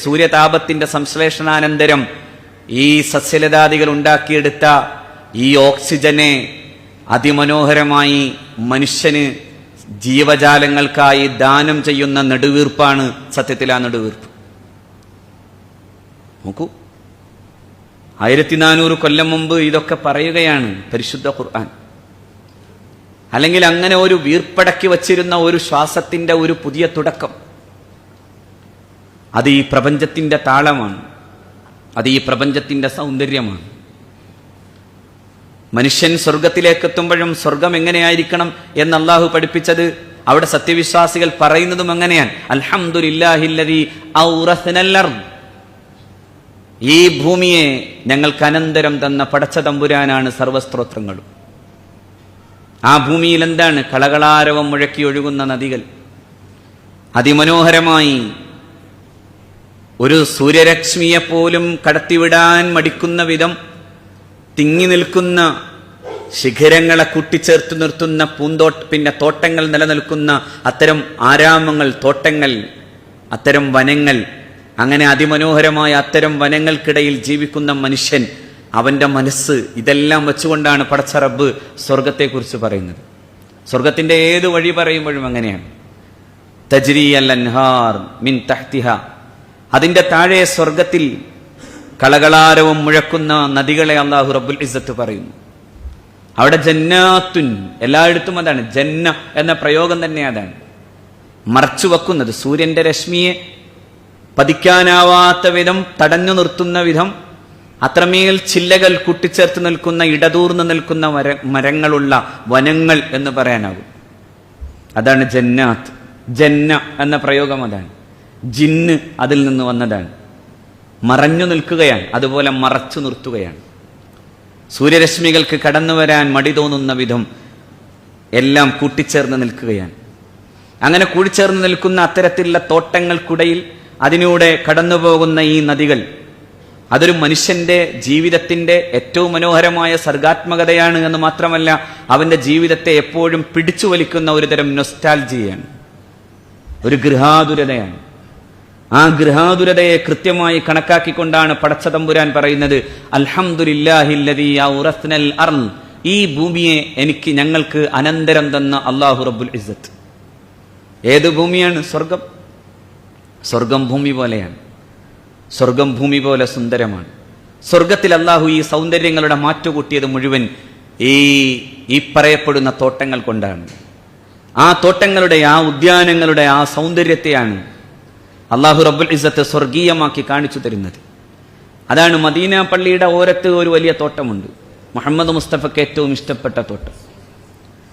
സൂര്യതാപത്തിന്റെ സംശ്ലേഷണാനന്തരം ഈ സസ്യലതാദികൾ ഉണ്ടാക്കിയെടുത്ത ഈ ഓക്സിജനെ അതിമനോഹരമായി മനുഷ്യന്, ജീവജാലങ്ങൾക്കായി ദാനം ചെയ്യുന്ന നെടുവീർപ്പാണ് സത്യത്തിൽ ആ നെടുവീർപ്പ്. നോക്കൂ, 1400 കൊല്ലം മുമ്പ് ഇതൊക്കെ പറയുകയാണ് പരിശുദ്ധ ഖുർആൻ. അല്ലെങ്കിൽ അങ്ങനെ ഒരു വീർപ്പടക്കി വച്ചിരുന്ന ഒരു ശ്വാസത്തിന്റെ ഒരു പുതിയ തുടക്കം, അത് ഈ പ്രപഞ്ചത്തിന്റെ താളമാണ്, അത് ഈ പ്രപഞ്ചത്തിന്റെ സൗന്ദര്യമാണ്. മനുഷ്യൻ സ്വർഗത്തിലേക്ക് എത്തുമ്പോഴും സ്വർഗം എങ്ങനെയായിരിക്കണം എന്ന് അല്ലാഹു പഠിപ്പിച്ചത്, അവിടെ സത്യവിശ്വാസികൾ പറയുന്നതും എങ്ങനെയാണ്, അൽഹംദുലില്ലാഹില്ലദീ ഔറസ്നൽ അർദ്, ഈ ഭൂമിയെ ഞങ്ങൾക്ക് അനന്തരം തന്ന പടച്ച തമ്പുരാനാണ് സർവസ്തോത്രങ്ങളും. ആ ഭൂമിയിൽ എന്താണ്? കളകളാരവം മുഴക്കി ഒഴുകുന്ന നദികൾ, അതിമനോഹരമായി ഒരു സൂര്യരശ്മിയെ പോലും കടത്തിവിടാൻ മടിക്കുന്ന വിധം തിങ്ങി നിൽക്കുന്ന ശിഖരങ്ങളെ കൂട്ടിച്ചേർത്ത് നിർത്തുന്ന പിന്നെ തോട്ടങ്ങൾ നിലനിൽക്കുന്ന അത്തരം ആരാമങ്ങൾ, തോട്ടങ്ങൾ, അത്തരം വനങ്ങൾ, അങ്ങനെ അതിമനോഹരമായ അത്തരം വനങ്ങൾക്കിടയിൽ ജീവിക്കുന്ന മനുഷ്യൻ, അവന്റെ മനസ്സ്, ഇതെല്ലാം വെച്ചുകൊണ്ടാണ് പടച്ച റബ്ബ് സ്വർഗത്തെക്കുറിച്ച് പറയുന്നത്. സ്വർഗത്തിന്റെ ഏത് വഴി പറയുമ്പോഴും അങ്ങനെയാണ്, തജ്രി അൽ അൻഹാർ മിൻ തഹ്തിഹ, അതിന്റെ താഴെ സ്വർഗത്തിൽ കളകളാരവും മുഴക്കുന്ന നദികളെ അല്ലാഹു റബ്ബുൽ ഇസ്സത്ത് പറയുന്നു. അവിടെ ജന്നാത്തുൻ, എല്ലായിടത്തും അതാണ്, ജന്ന എന്ന പ്രയോഗം തന്നെ അതാണ്, മറച്ചു വെക്കുന്നത്, സൂര്യന്റെ രശ്മിയെ പതിക്കാനാവാത്ത വിധം തടഞ്ഞു നിർത്തുന്ന വിധം അത്രമേൽ ചില്ലകൾ കൂട്ടിച്ചേർത്ത് നിൽക്കുന്ന, ഇടതൂർന്ന് നിൽക്കുന്ന മരങ്ങളുള്ള വനങ്ങൾ എന്ന് പറയാനാകും. അതാണ് ജന്നാത്ത്. ജന്ന എന്ന പ്രയോഗം അതാണ്. ജിന്ന് അതിൽ നിന്ന് വന്നതാണ്. മറഞ്ഞു നിൽക്കുകയാണ്, അതുപോലെ മറച്ചു നിർത്തുകയാണ്. സൂര്യരശ്മികൾക്ക് കടന്നു വരാൻ മടി തോന്നുന്ന വിധം എല്ലാം കൂട്ടിച്ചേർന്ന് നിൽക്കുകയാണ്. അങ്ങനെ കൂടിച്ചേർന്ന് നിൽക്കുന്ന അത്തരത്തിലുള്ള തോട്ടങ്ങൾക്കിടയിൽ അതിലൂടെ കടന്നുപോകുന്ന ഈ നദികൾ, അതൊരു മനുഷ്യന്റെ ജീവിതത്തിന്റെ ഏറ്റവും മനോഹരമായ സർഗാത്മകതയാണ് എന്ന് മാത്രമല്ല, അവന്റെ ജീവിതത്തെ എപ്പോഴും പിടിച്ചു വലിക്കുന്ന ഒരു തരം നൊസ്റ്റാൾജിയാണ്, ഒരു ഗൃഹാതുരതയാണ്. ആ ഗൃഹാതുരതയെ കൃത്യമായി കണക്കാക്കിക്കൊണ്ടാണ് പടച്ച തമ്പുരാൻ പറയുന്നത്, അൽഹംദുലില്ലാഹില്ലദീ ഔറസ്നൽ അർള്, ഈ ഭൂമിയെ ഞങ്ങൾക്ക് അനന്തരം തന്ന അല്ലാഹു റബ്ബുൽ ഇസ്സത്ത്. ഏത് ഭൂമിയാണ്? സ്വർഗം. സ്വർഗം ഭൂമി പോലെയാണ്. സ്വർഗം ഭൂമി പോലെ സുന്ദരമാണ്. സ്വർഗത്തിൽ അല്ലാഹു ഈ സൗന്ദര്യങ്ങളുടെ മാറ്റുകൂട്ടിയത് മുഴുവൻ ഈ പറയപ്പെടുന്ന തോട്ടങ്ങൾ കൊണ്ടാണ്. ആ തോട്ടങ്ങളുടെ, ആ ഉദ്യാനങ്ങളുടെ ആ സൗന്ദര്യത്തെയാണ് അല്ലാഹു റബ്ബുൽ ഇസ്സത്ത് സ്വർഗീയമാക്കി കാണിച്ചു തരുന്നത്. അതാണ് മദീന പള്ളിയുടെ ഓരത്ത് ഒരു വലിയ തോട്ടമുണ്ട്, മുഹമ്മദ് മുസ്തഫയ്ക്ക് ഏറ്റവും ഇഷ്ടപ്പെട്ട തോട്ടം.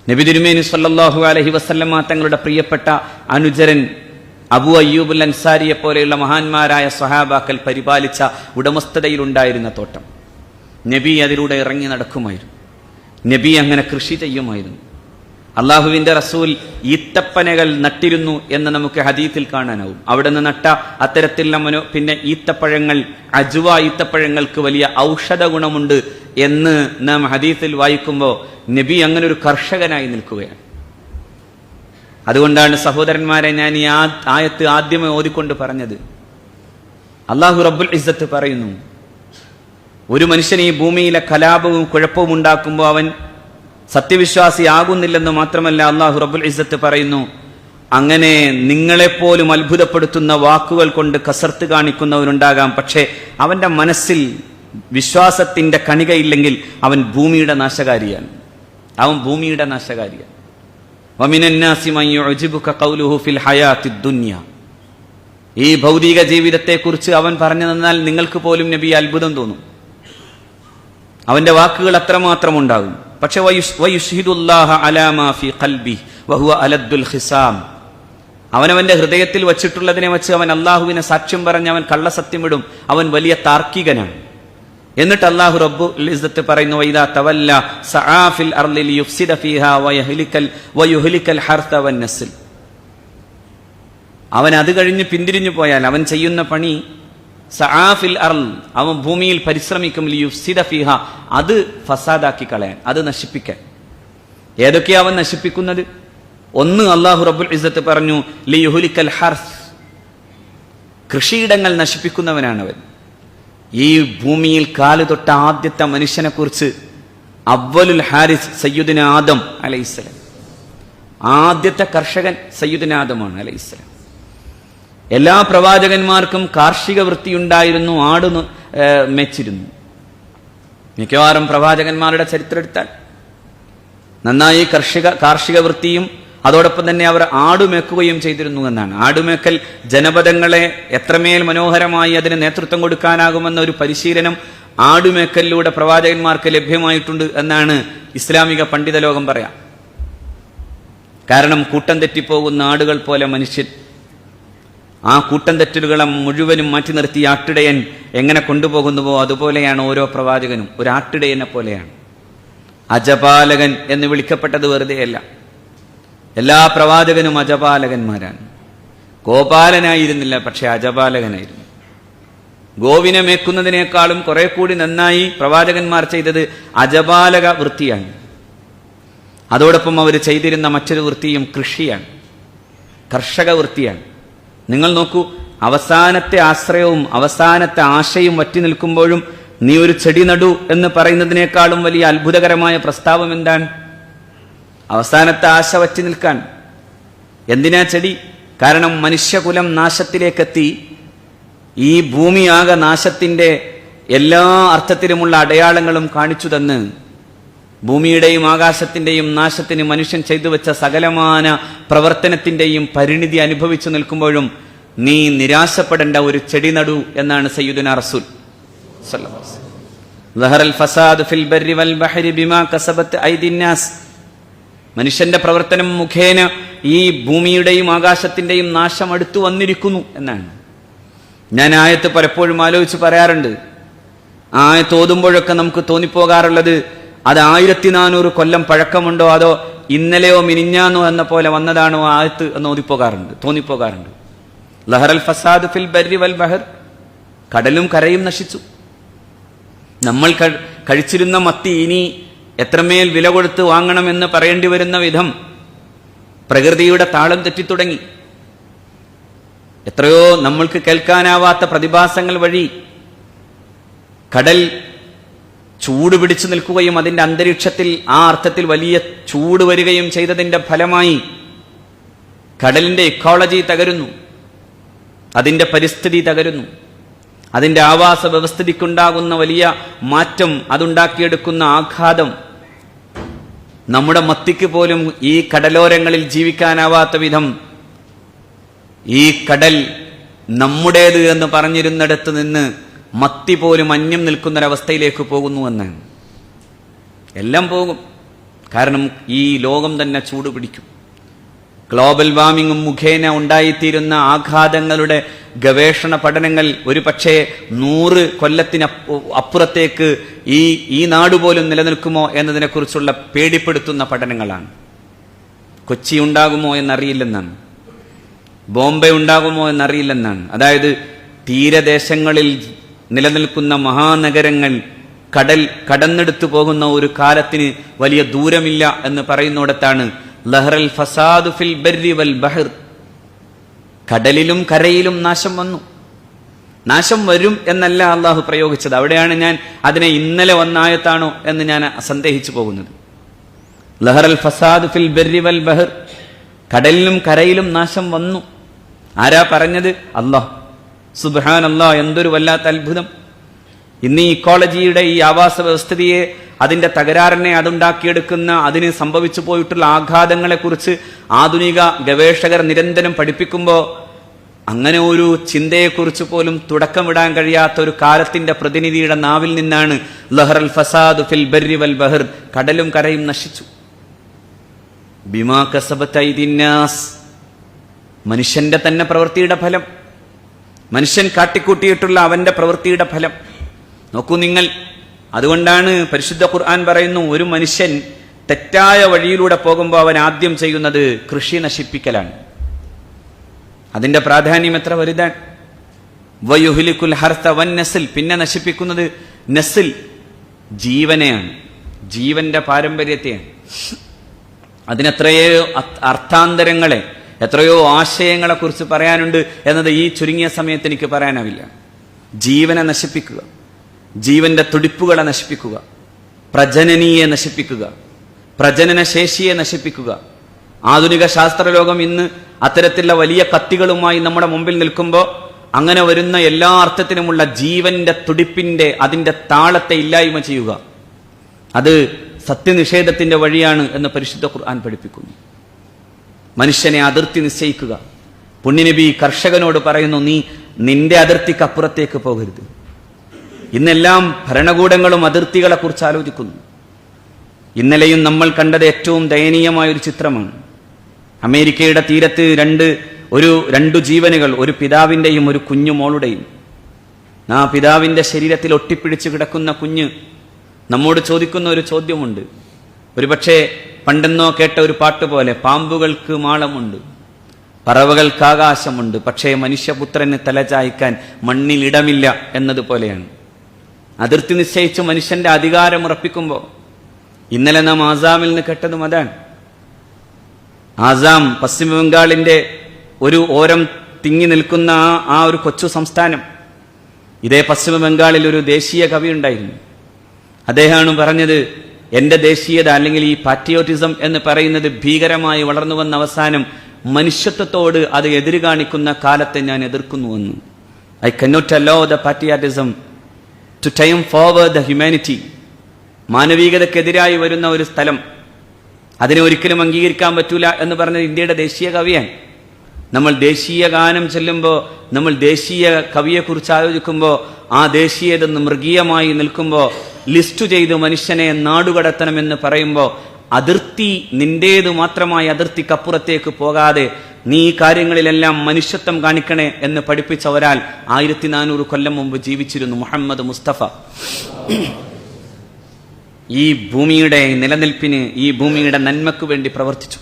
നബി തിരുമേനി സല്ലല്ലാഹു അലൈഹി വസല്ലമ തങ്ങളുടെ പ്രിയപ്പെട്ട അനുചരൻ അബൂ അയ്യൂബുൽ അൻസാരിയെ പോലെയുള്ള മഹാന്മാരായ സ്വഹാബാക്കൾ പരിപാലിച്ച ഉടമസ്ഥതയിലുണ്ടായിരുന്ന തോട്ടം. നബി അതിലൂടെ ഇറങ്ങി നടക്കുമായിരുന്നു. നബി അങ്ങനെ കൃഷി ചെയ്യുമായിരുന്നു. അള്ളാഹുവിന്റെ റസൂൽ ഈത്തപ്പനകൾ നട്ടിരുന്നു എന്ന് നമുക്ക് ഹദീത്തിൽ കാണാനാവും. അവിടെ നിന്ന് നട്ട അത്തരത്തിലുള്ള പിന്നെ ഈത്തപ്പഴങ്ങൾ, അജ്വ ഈത്തപ്പഴങ്ങൾക്ക് വലിയ ഔഷധ ഗുണമുണ്ട് എന്ന് നാം ഹദീത്തിൽ വായിക്കുമ്പോൾ നബി അങ്ങനെ ഒരു കർഷകനായി നിൽക്കുകയാണ്. അതുകൊണ്ടാണ് സഹോദരന്മാരെ ഞാൻ ഈ ആയത്ത് ആദ്യമേ ഓതിക്കൊണ്ട് പറഞ്ഞത്. അള്ളാഹു റബ്ബുൽ ഇസ്സത്ത് പറയുന്നു, ഒരു മനുഷ്യൻ ഈ ഭൂമിയിലെ കലാപവും കുഴപ്പവും ഉണ്ടാക്കുമ്പോൾ അവൻ സത്യവിശ്വാസിയാകുന്നില്ലെന്ന് മാത്രമല്ല, അള്ളാഹു റബ്ബുൽ ഇസ്സത്ത് പറയുന്നു, അങ്ങനെ നിങ്ങളെപ്പോലും അത്ഭുതപ്പെടുത്തുന്ന വാക്കുകൾ കൊണ്ട് കസർത്ത് കാണിക്കുന്നവരുണ്ടാകാം, പക്ഷേ അവന്റെ മനസ്സിൽ വിശ്വാസത്തിന്റെ കണികയില്ലെങ്കിൽ അവൻ ഭൂമിയുടെ നാശകാരിയാണ്. ഈ ഭൗതിക ജീവിതത്തെ കുറിച്ച് അവൻ പറഞ്ഞു തന്നാൽ നിങ്ങൾക്ക് പോലും നബി അത്ഭുതം തോന്നും. അവന്റെ വാക്കുകൾ അത്രമാത്രം ഉണ്ടാകും. പക്ഷെ അവനവന്റെ ഹൃദയത്തിൽ വച്ചിട്ടുള്ളതിനെ വെച്ച് അവൻ അള്ളാഹുവിനെ സാക്ഷ്യം പറഞ്ഞ് അവൻ കള്ളസത്യമിടും. അവൻ വലിയ താർക്കികനാണ്. എന്നിട്ട് അള്ളാഹു റബ്ബുൽ ഇസ്സത്ത് പറയുന്നു, വൈദാ തവല്ല സആ ഫിൽ അർളി ലിയുഫ്സിദ ഫീഹാ വയുഹ്ലികൽ ഹർത വന്നസ്ൽ. അവൻ അത് കഴിഞ്ഞ് പിന്തിരിഞ്ഞു പോയാൽ അവൻ ചെയ്യുന്ന പണി സആ ഫിൽ അർൾ, അവൻ ഭൂമിയിൽ പരിശ്രമിക്കും, ലിയുഫ്സിദ ഫീഹാ, അത് ഫസാദാക്കി കളയാൻ, അത് നശിപ്പിക്കാൻ. ഏതൊക്കെയാ അവൻ നശിപ്പിക്കുന്നത്? ഒന്ന്, അള്ളാഹു റബ്ബുൽ ഇസ്സത്ത് പറഞ്ഞു ലിയുഹ്ലികൽ ഹർസ്, കൃഷിയിടങ്ങൾ നശിപ്പിക്കുന്നവനാണ് അവൻ. ഈ ഭൂമിയിൽ കാല് തൊട്ട ആദ്യത്തെ മനുഷ്യനെ കുറിച്ച് അവ്വലുൽ ഹാരിസ് സയ്യിദുന ആദം അലൈഹിസ്സലാം, ആദ്യത്തെ കർഷകൻ സയ്യിദുന ആദമാണ് അലൈഹിസ്സലാം. എല്ലാ പ്രവാചകന്മാർക്കും കാർഷിക വൃത്തിയുണ്ടായിരുന്നു, ആട് മെച്ചിരുന്നു. മിക്കവാറും പ്രവാചകന്മാരുടെ ചരിത്രം എടുത്താൽ നന്നായി കാർഷിക വൃത്തിയും അതോടൊപ്പം തന്നെ അവർ ആടുമേക്കുകയും ചെയ്തിരുന്നു എന്നാണ്. ആടുമേക്കൽ ജനപദങ്ങളെ എത്രമേൽ മനോഹരമായി അതിന് നേതൃത്വം കൊടുക്കാനാകുമെന്ന ഒരു പരിശീലനം ആടുമേക്കലിലൂടെ പ്രവാചകന്മാർക്ക് ലഭ്യമായിട്ടുണ്ട് എന്നാണ് ഇസ്ലാമിക പണ്ഡിത ലോകം പറയാം. കാരണം കൂട്ടം തെറ്റിപ്പോകുന്ന ആടുകൾ പോലെ മനുഷ്യൻ, ആ കൂട്ടം തെറ്റലുകളെ മുഴുവനും മാറ്റി നിർത്തി ആട്ടിടയൻ എങ്ങനെ കൊണ്ടുപോകുന്നുവോ അതുപോലെയാണ് ഓരോ പ്രവാചകനും, ഒരു ആട്ടിടയനെ പോലെയാണ്. അജപാലകൻ എന്ന് വിളിക്കപ്പെട്ടത് വെറുതെയല്ല, എല്ലാ പ്രവാചകനും അജപാലകന്മാരാണ്. ഗോപാലനായിരുന്നില്ല, പക്ഷെ അജപാലകനായിരുന്നു. ഗോവിനെ മേക്കുന്നതിനേക്കാളും കുറെ കൂടി നന്നായി പ്രവാചകന്മാർ ചെയ്തത് അജപാലക വൃത്തിയാണ്. അതോടൊപ്പം അവർ ചെയ്തിരുന്ന മറ്റൊരു വൃത്തിയും കൃഷിയാണ്, കർഷക വൃത്തിയാണ്. നിങ്ങൾ നോക്കൂ, അവസാനത്തെ ആശ്രയവും അവസാനത്തെ ആശയും വറ്റി നിൽക്കുമ്പോഴും നീ ഒരു ചെടി നടൂ എന്ന് പറയുന്നതിനേക്കാളും വലിയ അത്ഭുതകരമായ പ്രസ്താവം എന്താണ്? അവസാനത്തെ ആശ വറ്റി നിൽക്കാൻ. എന്തിനാ ചെടി? കാരണം മനുഷ്യകുലം നാശത്തിലേക്കെത്തി, ഈ ഭൂമിയാകെ നാശത്തിന്റെ എല്ലാ അർത്ഥത്തിലുമുള്ള അടയാളങ്ങളും കാണിച്ചു തന്ന് ഭൂമിയുടെയും ആകാശത്തിന്റെയും നാശത്തിന് മനുഷ്യൻ ചെയ്തു വെച്ച സകലമാന പ്രവർത്തനത്തിന്റെയും പരിണിതി അനുഭവിച്ചു നിൽക്കുമ്പോഴും നീ നിരാശപ്പെടേണ്ട, ഒരു ചെടി നടൂ എന്നാണ് സയ്യിദുനാ റസൂൽ സല്ലല്ലാഹു അലൈഹി വസല്ലം. ദഹറൽ ഫസാദ് ഫിൽ ബർരി വൽ ബഹരി ബിമാ കസബത് ഐദിൻ നാസ്. മനുഷ്യന്റെ പ്രവർത്തനം മുഖേന ഈ ഭൂമിയുടെയും ആകാശത്തിന്റെയും നാശം അടുത്തു വന്നിരിക്കുന്നു എന്നാണ്. ഞാൻ ആയത്ത് പലപ്പോഴും ആലോചിച്ച് പറയാറുണ്ട്. ആയത്ത് ഓതുമ്പോഴൊക്കെ നമുക്ക് തോന്നിപ്പോകാറുള്ളത് അത് 1400 കൊല്ലം പഴക്കമുണ്ടോ അതോ ഇന്നലെയോ മിനിഞ്ഞാന്നോ എന്ന പോലെ വന്നതാണോ ആയത്ത് എന്ന് തോന്നിപ്പോകാറുണ്ട്. ലഹറൽ ഫസാദ് ഫിൽ ബർരി വൽ ബഹർ, കടലും കരയും നശിച്ചു. നമ്മൾ കഴിച്ചിരുന്ന മത്തി ഇനി എത്രമേൽ വില കൊടുത്ത് വാങ്ങണമെന്ന് പറയേണ്ടി വരുന്ന വിധം പ്രകൃതിയുടെ താളം തെറ്റിത്തുടങ്ങി. എത്രയോ നമ്മൾക്ക് കേൾക്കാനാവാത്ത പ്രതിഭാസങ്ങൾ വഴി കടൽ ചൂട് പിടിച്ചു നിൽക്കുകയും അതിന്റെ അന്തരീക്ഷത്തിൽ ആ അർത്ഥത്തിൽ വലിയ ചൂട് വരികയും ചെയ്തതിന്റെ ഫലമായി കടലിന്റെ ഇക്കോളജി തകരുന്നു, അതിന്റെ പരിസ്ഥിതി തകരുന്നു. അതിന്റെ ആവാസ വ്യവസ്ഥിതിക്കുണ്ടാകുന്ന വലിയ മാറ്റം, അതുണ്ടാക്കിയെടുക്കുന്ന ആഘാതം നമ്മുടെ മത്തിക്ക് പോലും ഈ കടലോരങ്ങളിൽ ജീവിക്കാനാവാത്ത വിധം ഈ കടൽ നമ്മുടേത് എന്ന് പറഞ്ഞിരുന്നിടത്ത് നിന്ന് മത്തി പോലും അന്യം നിൽക്കുന്നൊരവസ്ഥയിലേക്ക് പോകുന്നു എന്നാണ്. എല്ലാം പോകും, കാരണം ഈ ലോകം തന്നെ ചൂട് പിടിക്കും. ഗ്ലോബൽ വാർമിംഗും മുഖേന ഉണ്ടായിത്തീരുന്ന ആഘാതങ്ങളുടെ ഗവേഷണ പഠനങ്ങൾ ഒരു പക്ഷേ 100 കൊല്ലത്തിന് അപ്പുറത്തേക്ക് ഈ നാട് പോലും നിലനിൽക്കുമോ എന്നതിനെക്കുറിച്ചുള്ള പേടിപ്പെടുത്തുന്ന പഠനങ്ങളാണ്. കൊച്ചി ഉണ്ടാകുമോ എന്നറിയില്ലെന്നാണ്, ബോംബെ ഉണ്ടാകുമോ എന്നറിയില്ലെന്നാണ്. അതായത് തീരദേശങ്ങളിൽ നിലനിൽക്കുന്ന മഹാനഗരങ്ങൾ കടൽ കടന്നെടുത്തു പോകുന്ന ഒരു കാലത്തിന് വലിയ ദൂരമില്ല എന്ന് പറയുന്നിടത്താണ് ലഹറൽ ഫസാദു ഫിൽ ബർരി വൽ ബഹർ, കടലിലും കരയിലും നാശം വന്നു. നാശം വരും എന്നല്ല അള്ളാഹു പ്രയോഗിച്ചത്. അവിടെയാണ് ഞാൻ അതിനെ ഇന്നലെ വന്നായത്താണോ എന്ന് ഞാൻ സന്ദേഹിച്ചു പോകുന്നത്. ലഹറൽ ഫസാദു ഫിൽ ബർരി വൽ ബഹർ, കടലിലും കരയിലും നാശം വന്നു. ആരാ പറഞ്ഞത്? അല്ലാഹ്. സുബ്ഹാനല്ലാഹ്, എന്തൊരു വല്ലാത്ത അത്ഭുതം. ഇന്ന് ഈ ഇക്കോളജിയുടെ ഈ ആവാസ വ്യവസ്ഥിതിയെ, അതിന്റെ തകരാറിനെ, അതുണ്ടാക്കിയെടുക്കുന്ന, അതിന് സംഭവിച്ചു പോയിട്ടുള്ള ആഘാതങ്ങളെക്കുറിച്ച് ആധുനിക ഗവേഷകർ നിരന്തരം പഠിപ്പിക്കുമ്പോൾ അങ്ങനെ ഒരു ചിന്തയെക്കുറിച്ച് പോലും തുടക്കമിടാൻ കഴിയാത്ത ഒരു കാലത്തിന്റെ പ്രതിനിധിയുടെ നാവിൽ നിന്നാണ് ലഹറൽ ഫസാദു ഫിൽ ബർരി വൽ ബഹർ, കടലും കരയും നശിച്ചു. ബിമാ കസബത് ഐദിന്നാസ്, മനുഷ്യന്റെ തന്നെ പ്രവൃത്തിയുടെ ഫലം, മനുഷ്യൻ കാട്ടിക്കൂട്ടിയിട്ടുള്ള അവന്റെ പ്രവൃത്തിയുടെ ഫലം. നോക്കൂ നിങ്ങൾ, അതുകൊണ്ടാണ് പരിശുദ്ധ ഖുർആൻ പറയുന്നു, ഒരു മനുഷ്യൻ തെറ്റായ വഴിയിലൂടെ പോകുമ്പോൾ അവൻ ആദ്യം ചെയ്യുന്നത് കൃഷി നശിപ്പിക്കലാണ്. അതിന്റെ പ്രാധാന്യം എത്ര വലുതാണ്. വയുഹ്ലികുൽ ഹർസ വൻ നസ്ൽ, പിന്നെ നശിപ്പിക്കുന്നത് നസ്ൽ, ജീവനെയാണ്, ജീവന്റെ പാരമ്പര്യത്തെയാണ്. അതിനെത്രയോ അർത്ഥാന്തരങ്ങളെ, എത്രയോ ആശയങ്ങളെ കുറിച്ച് പറയാനുണ്ട് എന്നത് ഈ ചുരുങ്ങിയ സമയത്ത് എനിക്ക് പറയാനാവില്ല. ജീവനെ നശിപ്പിക്കുക, ജീവന്റെ തുടിപ്പുകളെ നശിപ്പിക്കുക, പ്രജനനീയെ നശിപ്പിക്കുക, പ്രജനനശേഷിയെ നശിപ്പിക്കുക. ആധുനിക ശാസ്ത്രലോകം ഇന്ന് അത്തരത്തിലുള്ള വലിയ കത്തികളുമായി നമ്മുടെ മുമ്പിൽ നിൽക്കുമ്പോൾ അങ്ങനെ വരുന്ന എല്ലാ അർത്ഥത്തിനുമുള്ള ജീവന്റെ തുടിപ്പിന്റെ, അതിന്റെ താളത്തെ ഇല്ലായ്മ ചെയ്യുക, അത് സത്യനിഷേധത്തിന്റെ വഴിയാണ് എന്ന് പരിശുദ്ധ ഖുർആൻ പഠിപ്പിക്കുന്നു. മനുഷ്യനെ അതിർത്തി നിശ്ചയിക്കുക. പുണ്യനബി കർഷകനോട് പറയുന്നു, നീ നിന്റെ അതിർത്തിക്കപ്പുറത്തേക്ക് പോകരുത്. ഇന്നെല്ലാം ഭരണകൂടങ്ങളും അതിർത്തികളെ കുറിച്ച് ആലോചിക്കുന്നു. ഇന്നലെയും നമ്മൾ കണ്ടത് ഏറ്റവും ദയനീയമായൊരു ചിത്രമാണ്. അമേരിക്കയുടെ തീരത്ത് രണ്ടു ജീവനുകൾ, ഒരു പിതാവിന്റെയും ഒരു കുഞ്ഞു മോളുടെയും. ആ പിതാവിന്റെ ശരീരത്തിൽ ഒട്ടിപ്പിടിച്ച് കിടക്കുന്ന കുഞ്ഞ് നമ്മോട് ചോദിക്കുന്ന ഒരു ചോദ്യമുണ്ട്. ഒരുപക്ഷെ പണ്ടെന്നോ കേട്ട ഒരു പാട്ട് പോലെ, പാമ്പുകൾക്ക് മാളമുണ്ട്, പറവകൾക്ക് ആകാശമുണ്ട്, പക്ഷേ മനുഷ്യപുത്രന് തലചായ്ക്കാൻ മണ്ണിലിടമില്ല എന്നതുപോലെയാണ്. അതിർത്തി നിശ്ചയിച്ച് മനുഷ്യന്റെ അധികാരം ഉറപ്പിക്കുമ്പോൾ, ഇന്നലെ നാം ആസാമിൽ നിന്ന് കേട്ടതും അതാണ്. ആസാം, പശ്ചിമ ബംഗാളിന്റെ ഒരു ഓരം തിങ്ങി നിൽക്കുന്ന ആ ഒരു കൊച്ചു സംസ്ഥാനം. ഇതേ പശ്ചിമ ബംഗാളിൽ ഒരു ദേശീയ കവി ഉണ്ടായിരുന്നു. അദ്ദേഹമാണ് പറഞ്ഞത്, എന്റെ ദേശീയത അല്ലെങ്കിൽ ഈ പാട്രിയോട്ടിസം എന്ന് പറയുന്നത് ഭീകരമായി വളർന്നു വന്ന അവസാനം മനുഷ്യത്വത്തോട് അത് എതിര് കാണിക്കുന്ന കാലത്തെ ഞാൻ എതിർക്കുന്നുവെന്ന്. I cannot allow the patriotism to time forward the humanity. മാനവികതക്കെതിരായി വരുന്ന ഒരു സ്ഥലം, അതിനെ ഒരിക്കലും അംഗീകരിക്കാൻ പറ്റൂല എന്ന് പറഞ്ഞത് ഇന്ത്യയുടെ ദേശീയ കവിയാണ്. നമ്മൾ ദേശീയ ഗാനം ചൊല്ലുമ്പോൾ, നമ്മൾ ദേശീയ കവിയെക്കുറിച്ച് ആലോചിക്കുമ്പോൾ, ആ ദേശീയതെന്ന് മൃഗീയമായി നിൽക്കുമ്പോൾ, ലിസ്റ്റ് ചെയ്ത് മനുഷ്യനെ നാടുകടത്തണമെന്ന് പറയുമ്പോൾ, അതിർത്തി നിന്റേതു മാത്രമായി അതിർത്തിക്കപ്പുറത്തേക്ക് പോകാതെ നീ ഈ കാര്യങ്ങളിലെല്ലാം മനുഷ്യത്വം കാണിക്കണേ എന്ന് പഠിപ്പിച്ച ഒരാൾ 1400 കൊല്ലം മുമ്പ് ജീവിച്ചിരുന്നു, മുഹമ്മദ് മുസ്തഫ. ഈ ഭൂമിയുടെ നിലനിൽപ്പിന്, ഈ ഭൂമിയുടെ നന്മയ്ക്ക് വേണ്ടി പ്രവർത്തിച്ചു.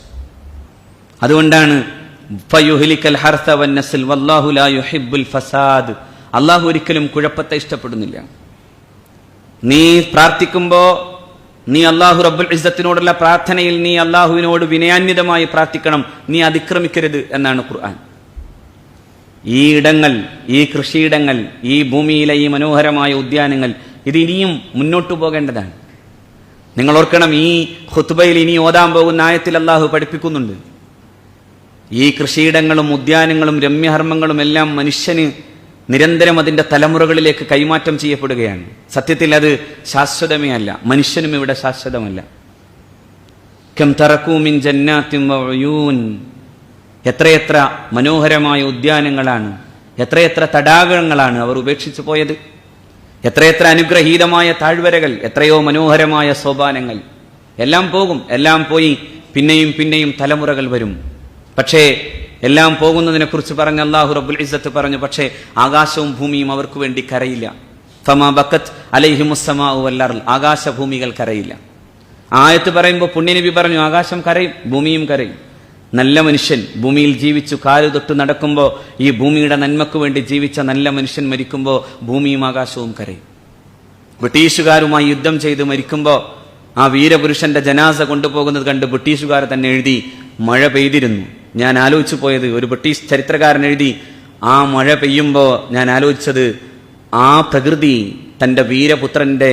അതുകൊണ്ടാണ് അള്ളാഹു ഒരിക്കലും കുഴപ്പത്തെ ഇഷ്ടപ്പെടുന്നില്ല. നീ പ്രാർത്ഥിക്കുമ്പോ, നീ അള്ളാഹു റബ്ബുൽ ഇസ്സത്തിനോടുള്ള പ്രാർത്ഥനയിൽ നീ അള്ളാഹുവിനോട് വിനയാന്വിതമായി പ്രാർത്ഥിക്കണം, നീ അതിക്രമിക്കരുത് എന്നാണ് ഖുർആൻ. ഈ ഇടങ്ങൾ, ഈ കൃഷിയിടങ്ങൾ, ഈ ഭൂമിയിലെ ഈ മനോഹരമായ ഉദ്യാനങ്ങൾ, ഇത് ഇനിയും മുന്നോട്ടു പോകേണ്ടതാണ്. നിങ്ങൾ ഓർക്കണം, ഈ ഖുത്ബയിൽ ഇനി ഓതാൻ പോകുന്ന ആയത്തിൽ അള്ളാഹു പഠിപ്പിക്കുന്നുണ്ട്, ഈ കൃഷിയിടങ്ങളും ഉദ്യാനങ്ങളും രമ്യഹർമ്മങ്ങളും എല്ലാം മനുഷ്യന് നിരന്തരം അതിന്റെ തലമുറകളിലേക്ക് കൈമാറ്റം ചെയ്യപ്പെടുകയാണ്. സത്യത്തിൽ അത് ശാശ്വതമേ അല്ല, മനുഷ്യനും ഇവിടെ ശാശ്വതമല്ല. കം തറകൂ മിൻ ജന്നാത്തിൻ വഉയൂൻ, എത്രയെത്ര മനോഹരമായ ഉദ്യാനങ്ങളാണ്, എത്രയെത്ര തടാകങ്ങളാണ് അവർ ഉപേക്ഷിച്ചു പോയത്. എത്രയെത്ര അനുഗ്രഹീതമായ താഴ്വരകൾ, എത്രയോ മനോഹരമായ സോപാനങ്ങൾ. എല്ലാം പോകും, എല്ലാം പോയി പിന്നെയും പിന്നെയും തലമുറകൾ വരും. പക്ഷേ എല്ലാം പോകുന്നതിനെ കുറിച്ച് പറഞ്ഞ അല്ലാഹു റബ്ബുൽ ഇസ്സത്ത് പറഞ്ഞു, പക്ഷേ ആകാശവും ഭൂമിയും അവർക്ക് വേണ്ടി കരയില്ല. ഫമാ ബക്കത് അലൈഹിമുസ് സമാഉ വൽ അർള്, ആകാശഭൂമികൾ കരയില്ല. ആയത്ത് പറയുമ്പോൾ പുണ്യനബി പറഞ്ഞു, ആകാശം കരയും, ഭൂമിയും കരയും. നല്ല മനുഷ്യൻ ഭൂമിയിൽ ജീവിച്ചു കാല് തൊട്ട് നടക്കുമ്പോൾ, ഈ ഭൂമിയുടെ നന്മക്ക് വേണ്ടി ജീവിച്ച നല്ല മനുഷ്യൻ മരിക്കുമ്പോൾ ഭൂമിയും ആകാശവും കരയും. ബ്രിട്ടീഷുകാരുമായി യുദ്ധം ചെയ്ത് മരിക്കുമ്പോൾ ആ വീരപുരുഷന്റെ ജനാസ കൊണ്ടുപോകുന്നത് കണ്ട് ബ്രിട്ടീഷുകാർ തന്നെ എഴുതി, മഴ പെയ്തിരുന്നു. ഞാൻ ആലോചിച്ചു പോയത്, ഒരു ബ്രിട്ടീഷ് ചരിത്രകാരൻ എഴുതി, ആ മഴ പെയ്യുമ്പോൾ ഞാൻ ആലോചിച്ചത് ആ പ്രകൃതി തന്റെ വീരപുത്രന്റെ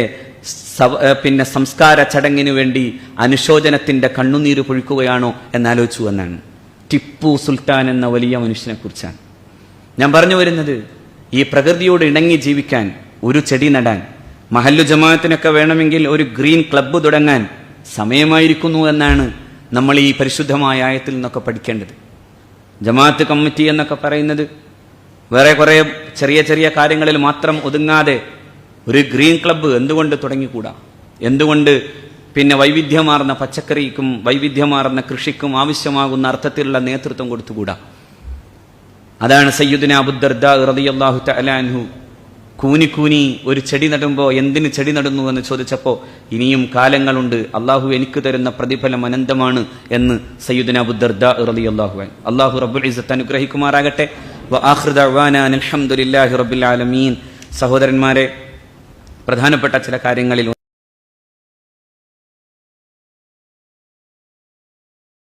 സംസ്കാര ചടങ്ങിനു വേണ്ടി അനുശോചനത്തിന്റെ കണ്ണുനീര് പൊഴിക്കുകയാണോ എന്നാലോചിച്ചു എന്നാണ്. ടിപ്പു സുൽത്താൻ എന്ന വലിയ മനുഷ്യനെ കുറിച്ചാണ് ഞാൻ പറഞ്ഞു വരുന്നത്. ഈ പ്രകൃതിയോട് ഇണങ്ങി ജീവിക്കാൻ, ഒരു ചെടി നടാൻ, മഹല്ലു ജമാഅത്തിനൊക്കെ വേണമെങ്കിൽ ഒരു ഗ്രീൻ ക്ലബ്ബ് തുടങ്ങാൻ സമയമായിരിക്കുന്നു എന്നാണ് നമ്മൾ ഈ പരിശുദ്ധമായ ആയത്തിൽ നിന്നൊക്കെ പഠിക്കേണ്ടത്. ജമാഅത്ത് കമ്മിറ്റി എന്നൊക്കെ പറയുന്നത് വേറെ കുറെ ചെറിയ ചെറിയ കാര്യങ്ങളിൽ മാത്രം ഒതുങ്ങാതെ ഒരു ഗ്രീൻ ക്ലബ്ബ് എന്തുകൊണ്ട് തുടങ്ങിക്കൂടാ? എന്തുകൊണ്ട് വൈവിധ്യമാർന്ന പച്ചക്കറിക്കും വൈവിധ്യമാർന്ന കൃഷിക്കും ആവശ്യമാകുന്ന അർത്ഥത്തിലുള്ള നേതൃത്വം കൊടുത്തുകൂടാ? അതാണ് സയ്യിദുനാ അബൂ ദർദാ റളിയല്ലാഹു തആല അൻഹു കൂനി ഒരു ചെടി നടുമ്പോൾ എന്തിന് ചെടി നടുന്നു എന്ന് ചോദിച്ചപ്പോൾ, ഇനിയും കാലങ്ങളുണ്ട്, അള്ളാഹു എനിക്ക് തരുന്ന പ്രതിഫലം അനന്തമാണ് എന്ന് സയ്യിദുനാ അബൂ ദർദാ റളിയല്ലാഹു അൻഹു. അള്ളാഹു റബ്ബുൽ ഇസ്സത്ത് അനുഗ്രഹിക്കുമാറാകട്ടെ. വആഖിറു ദഅ്വാനാ അൽഹംദുലില്ലാഹി റബ്ബിൽ ആലമീൻ. സഹോദരന്മാരെ, പ്രധാനപ്പെട്ട ചില കാര്യങ്ങളിൽ